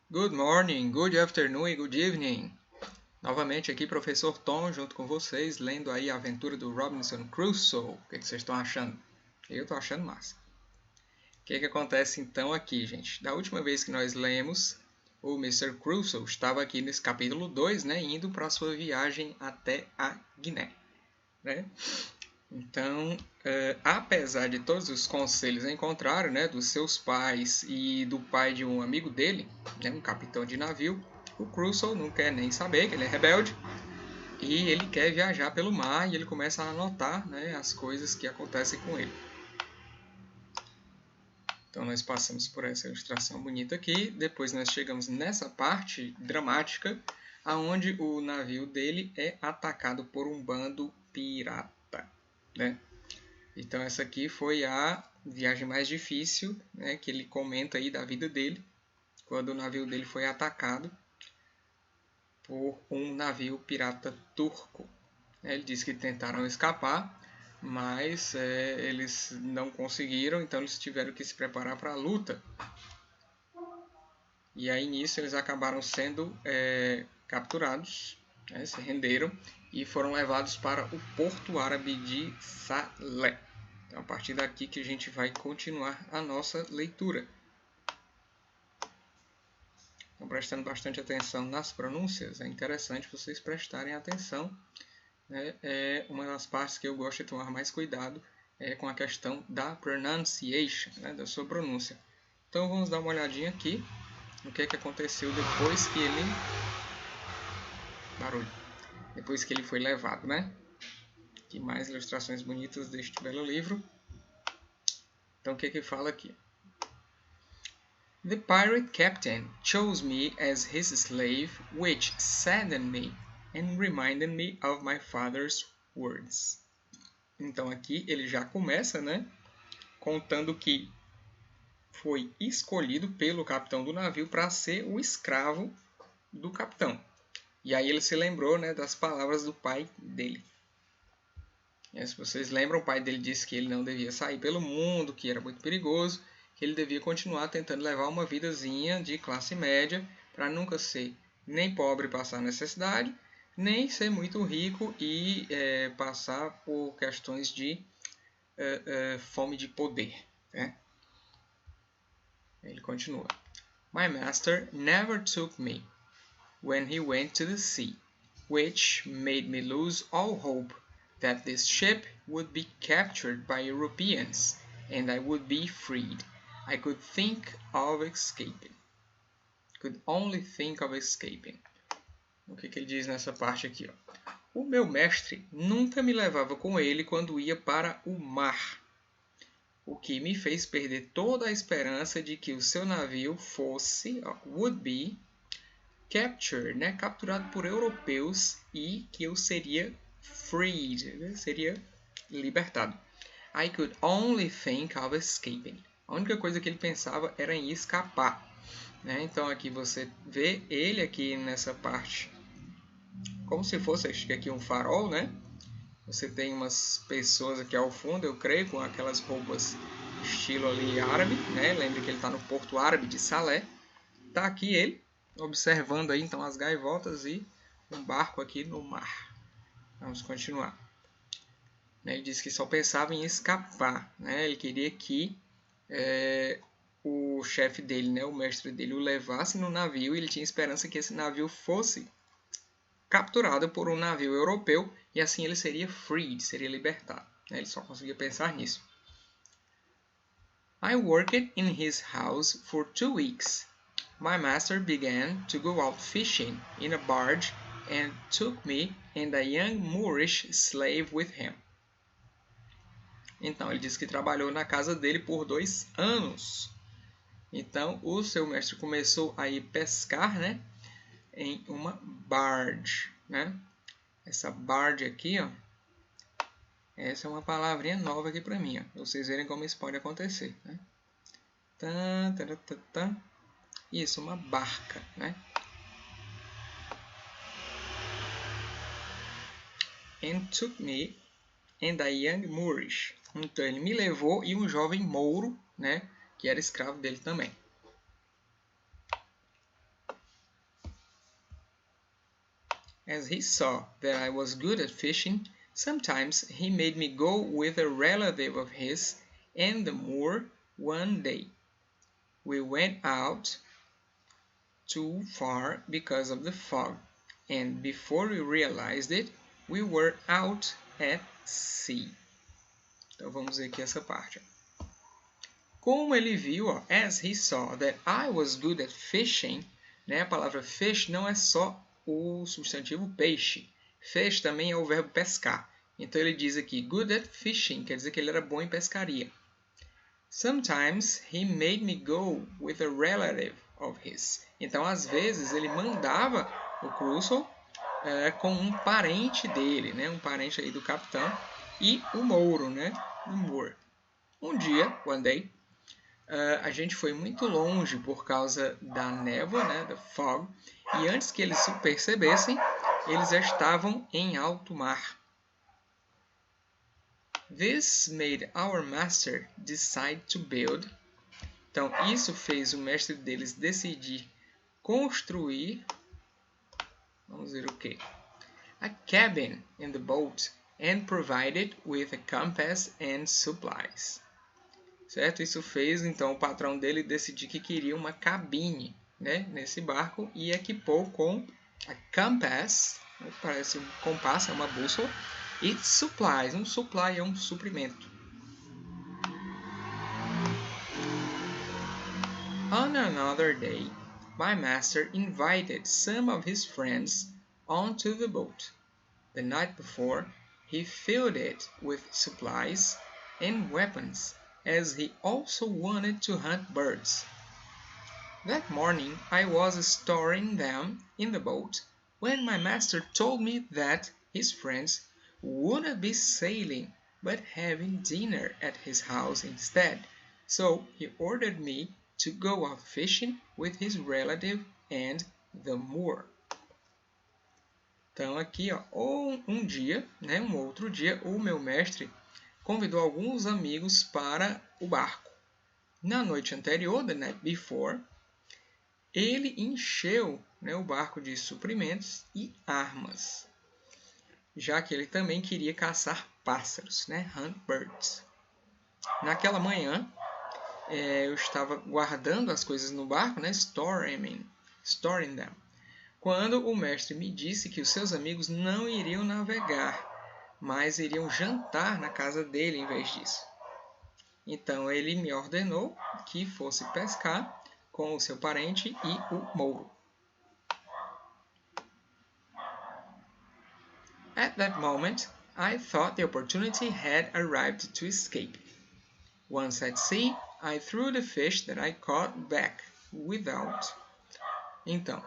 Good morning, good afternoon e good evening. Novamente aqui, professor Tom, junto com vocês, lendo aí a aventura do Robinson Crusoe. O que vocês estão achando? Eu estou achando massa. O que acontece então aqui, gente? Da última vez que nós lemos, o Mr. Crusoe estava aqui nesse capítulo 2, né, indo para a sua viagem até a Guiné, né? Então, apesar de todos os conselhos em contrário, né, dos seus pais e do pai de um amigo dele, né, um capitão de navio, o Crusoe não quer nem saber, que ele é rebelde, e ele quer viajar pelo mar e ele começa a anotar, né, as coisas que acontecem com ele. Então nós passamos por essa ilustração bonita aqui, depois nós chegamos nessa parte dramática, aonde o navio dele é atacado por um bando pirata, né? Então essa aqui foi a viagem mais difícil, né, que ele comenta aí da vida dele, quando o navio dele foi atacado por um navio pirata turco. Ele diz que tentaram escapar, mas eles não conseguiram, então eles tiveram que se preparar para a luta. E aí nisso eles acabaram sendo capturados, né, se renderam e foram levados para o porto árabe de Salé. Então, a partir daqui que a gente vai continuar a nossa leitura. Então, prestando bastante atenção nas pronúncias, é interessante vocês prestarem atenção. Né? É uma das partes que eu gosto de tomar mais cuidado com a questão da pronunciation, né? Da sua pronúncia. Então, vamos dar uma olhadinha aqui no que aconteceu depois que ele... Barulho. Depois que ele foi levado, né? Que mais ilustrações bonitas deste belo livro. Então, o que fala aqui? The pirate captain chose me as his slave, which saddened me and reminded me of my father's words. Então aqui ele já começa, né, contando que foi escolhido pelo capitão do navio para ser o escravo do capitão. E aí ele se lembrou, né, das palavras do pai dele. Se vocês lembram, o pai dele disse que ele não devia sair pelo mundo, que era muito perigoso, que ele devia continuar tentando levar uma vidazinha de classe média para nunca ser nem pobre e passar necessidade, nem ser muito rico e passar por questões de fome de poder. Né? Ele continua. My master never took me when he went to the sea, which made me lose all hope that this ship would be captured by Europeans and I would be freed. I could think of escaping. Could only think of escaping. O que ele diz nessa parte aqui? Ó? O meu mestre nunca me levava com ele quando ia para o mar, o que me fez perder toda a esperança de que o seu navio fosse, would be, captured, né? Capturado por europeus e que eu seria freed, né? Seria libertado. I could only think of escaping. A única coisa que ele pensava era em escapar. Né? Então aqui você vê ele aqui nessa parte como se fosse aqui um farol, né? Você tem umas pessoas aqui ao fundo, eu creio, com aquelas roupas estilo ali árabe, né? Lembre que ele está no porto árabe de Salé. Tá aqui ele, observando aí então as gaivotas e um barco aqui no mar. Vamos continuar. Ele disse que só pensava em escapar, né? Ele queria que o chefe dele, né, o mestre dele, o levasse no navio e ele tinha esperança que esse navio fosse capturado por um navio europeu e assim ele seria freed, seria libertado. Ele só conseguia pensar nisso. I worked in his house for 2 weeks. My master began to go out fishing in a barge and took me and a young Moorish slave with him. Então, ele disse que trabalhou na casa dele por 2 anos. Então, o seu mestre começou a ir pescar, né, em uma barge, né? Essa barge aqui, ó, essa é uma palavrinha nova aqui para mim, ó, pra vocês verem como isso pode acontecer, né? Isso, uma barca, né? And took me and a young Moorish. Então ele me levou e um jovem mouro, né, que era escravo dele também. As he saw that I was good at fishing, sometimes he made me go with a relative of his and the moor one day. We went out too far because of the fog, and before we realized it, we were out at sea. Então vamos ver aqui essa parte. Como ele viu, ó, as he saw that I was good at fishing, né? A palavra fish não é só o substantivo peixe. Fish também é o verbo pescar. Então ele diz aqui good at fishing, quer dizer que ele era bom em pescaria. Sometimes he made me go with a relative of his. Então às vezes ele mandava o Crusoe com um parente dele, né? Um parente aí do capitão, e o Mouro, né? Do Moor. Um dia, one day, a gente foi muito longe por causa da névoa, né, da fog, e antes que eles se percebessem, eles já estavam em alto mar. This made our master decide to build. Então, isso fez o mestre deles decidir construir, vamos ver o quê? A cabin in the boat and provide it with a compass and supplies. Certo? Isso fez, então, o patrão dele decidir que queria uma cabine, né, nesse barco e equipou com a compass, parece um compasso, é uma bússola, e supplies. Um supply é um suprimento. On another day, my master invited some of his friends onto the boat. The night before, he filled it with supplies and weapons, as he also wanted to hunt birds. That morning I was storing them in the boat when my master told me that his friends wouldn't be sailing but having dinner at his house instead, so he ordered me to go out fishing with his relative and the Moor. Então aqui, ó, um dia, né, um outro dia, o meu mestre convidou alguns amigos para o barco. Na noite anterior, the night before, ele encheu, né, o barco de suprimentos e armas, já que ele também queria caçar pássaros, né, hunt birds. Naquela manhã, eu estava guardando as coisas no barco, né, storing them, quando o mestre me disse que os seus amigos não iriam navegar, mas iriam jantar na casa dele em vez disso. Então ele me ordenou que fosse pescar com o seu parente e o Mouro. At that moment, I thought the opportunity had arrived to escape. Once at sea, I threw the fish that I caught back without. Então,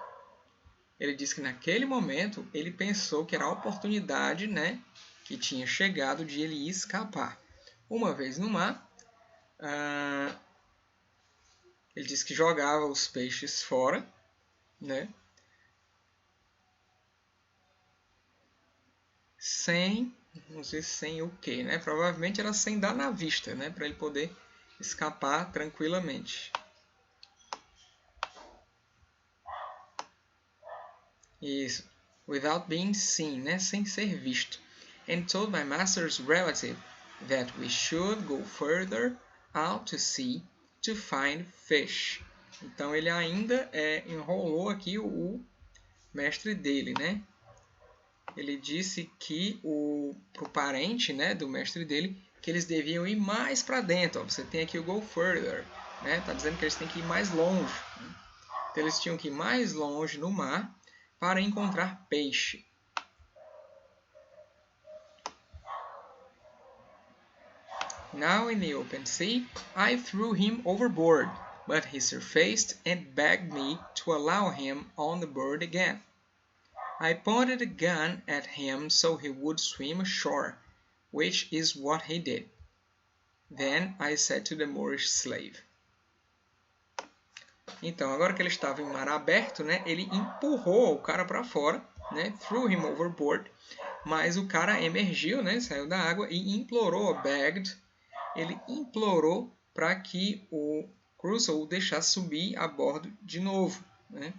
ele disse que naquele momento ele pensou que era a oportunidade, né, que tinha chegado de ele escapar. Uma vez no mar, ele disse que jogava os peixes fora, né, sem, não sei sem o que, né? Provavelmente era sem dar na vista, né, para ele poder escapar tranquilamente. Isso, without being seen, né, sem ser visto. And told my master's relative that we should go further out to sea to find fish. Então ele ainda enrolou aqui o mestre dele, né? Ele disse que pro parente, né, do mestre dele, que eles deviam ir mais para dentro. Ó, você tem aqui o go further, né? Tá dizendo que eles têm que ir mais longe. Né? Então eles tinham que ir mais longe no mar para encontrar peixe. Now in the open sea, I threw him overboard, but he surfaced and begged me to allow him on the board again. I pointed a gun at him so he would swim ashore, which is what he did. Then I said to the Moorish slave. Então, agora que ele estava em mar aberto, né, ele empurrou o cara para fora, né, threw him overboard, mas o cara emergiu, né, saiu da água e implorou, begged, ele implorou para que o Crusoe o deixasse subir a bordo de novo, né?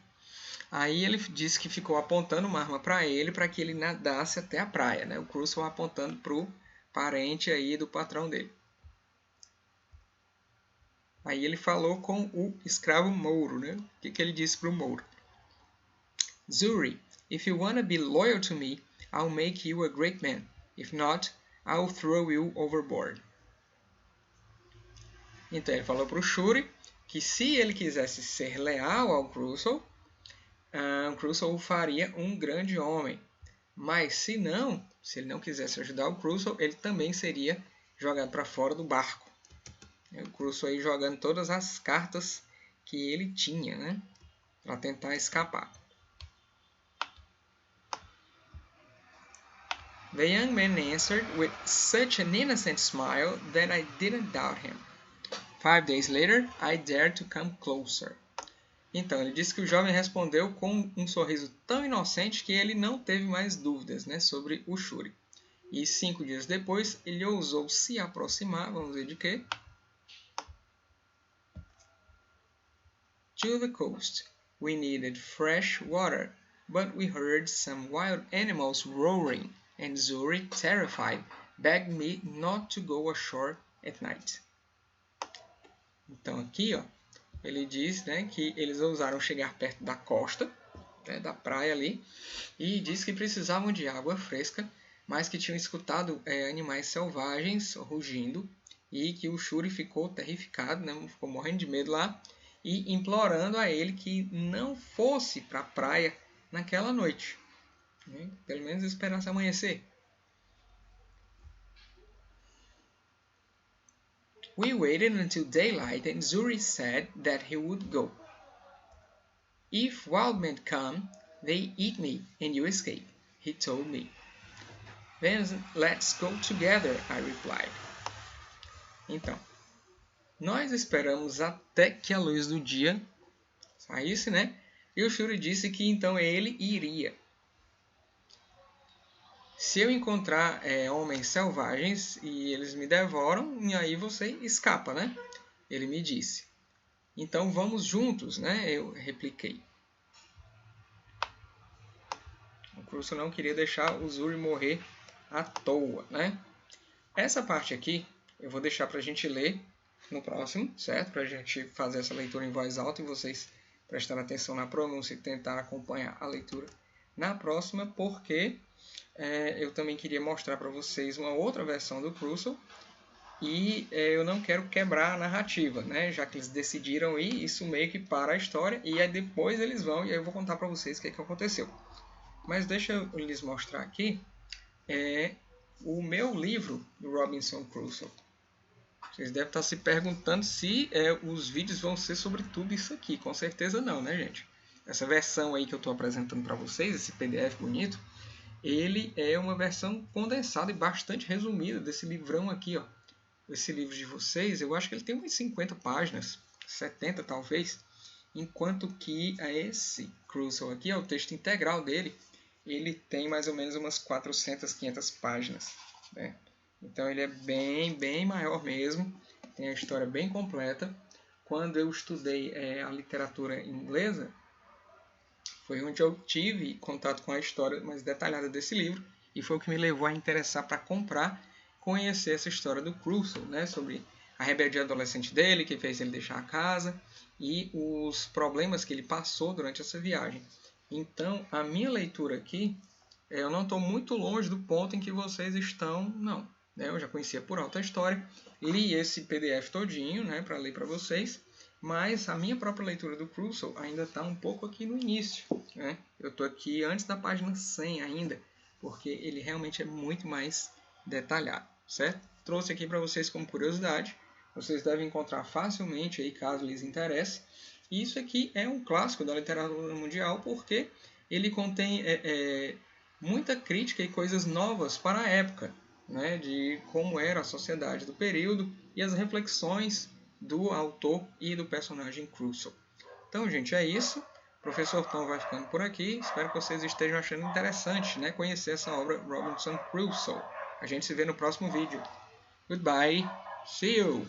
Aí ele disse que ficou apontando uma arma para ele para que ele nadasse até a praia, né? O Crusoe apontando para o parente aí do patrão dele. Aí ele falou com o escravo Mouro, né? O que ele disse para o Mouro? Zuri, if you wanna be loyal to me, I'll make you a great man. If not, I'll throw you overboard. Então ele falou para o Shuri que se ele quisesse ser leal ao Crusoe, o Crusoe o faria um grande homem. Mas se ele não quisesse ajudar o Crusoe, ele também seria jogado para fora do barco. O Crusoe aí jogando todas as cartas que ele tinha, né, para tentar escapar. The young man answered with such an innocent smile that I didn't doubt him. 5 days later, I dared to come closer. Então, ele disse que o jovem respondeu com um sorriso tão inocente que ele não teve mais dúvidas, né, sobre o Shuri. E 5 dias depois, ele ousou se aproximar, vamos ver de quê? To the coast. We needed fresh water, but we heard some wild animals roaring, and Zuri, terrified, begged me not to go ashore at night. Então aqui, ó, ele diz, né, que eles ousaram chegar perto da costa, né, da praia ali, e disse que precisavam de água fresca, mas que tinham escutado animais selvagens rugindo, e que o Shuri ficou terrificado, né, ficou morrendo de medo lá, e implorando a ele que não fosse para a praia naquela noite, né, pelo menos esperasse amanhecer. We waited until daylight and Zuri said that he would go. If wild men come, they eat me and you escape, he told me. Then let's go together, I replied. Então, nós esperamos até que a luz do dia saísse, né? E o Shuri disse que então ele iria. Se eu encontrar homens selvagens e eles me devoram, e aí você escapa, né? Ele me disse. Então vamos juntos, né? Eu repliquei. O Crusoe não queria deixar o Zuri morrer à toa, né? Essa parte aqui eu vou deixar para a gente ler no próximo, certo? Para a gente fazer essa leitura em voz alta e vocês prestarem atenção na pronúncia e tentar acompanhar a leitura na próxima, porque eu também queria mostrar para vocês uma outra versão do Crusoe e eu não quero quebrar a narrativa, né? Já que eles decidiram ir, isso meio que para a história e aí depois eles vão e aí eu vou contar para vocês o que aconteceu. Mas deixa eu lhes mostrar aqui o meu livro do Robinson Crusoe. Vocês devem estar se perguntando se os vídeos vão ser sobre tudo isso aqui. Com certeza não, né, gente? Essa versão aí que eu estou apresentando para vocês, esse PDF bonito, ele é uma versão condensada e bastante resumida desse livrão aqui, ó. Esse livro de vocês, eu acho que ele tem umas 50 páginas, 70 talvez, enquanto que esse Crusoe aqui, o texto integral dele, ele tem mais ou menos umas 400, 500 páginas, né? Então ele é bem maior mesmo, tem a história bem completa. Quando eu estudei a literatura inglesa, foi onde eu tive contato com a história mais detalhada desse livro e foi o que me levou a interessar para comprar, conhecer essa história do Crusoe, né, sobre a rebeldia adolescente dele, que fez ele deixar a casa e os problemas que ele passou durante essa viagem. Então, a minha leitura aqui, eu não estou muito longe do ponto em que vocês estão, não. Eu já conhecia por alto a história, li esse PDF todinho, né, para ler para vocês, mas a minha própria leitura do Crusoe ainda está um pouco aqui no início, né? Eu estou aqui antes da página 100 ainda, porque ele realmente é muito mais detalhado, certo? Trouxe aqui para vocês como curiosidade, vocês devem encontrar facilmente aí caso lhes interesse. E isso aqui é um clássico da literatura mundial porque ele contém muita crítica e coisas novas para a época, né, de como era a sociedade do período e as reflexões do autor e do personagem Crusoe. Então, gente, é isso. O professor Tom vai ficando por aqui. Espero que vocês estejam achando interessante, né, conhecer essa obra Robinson Crusoe. A gente se vê no próximo vídeo. Goodbye. See you.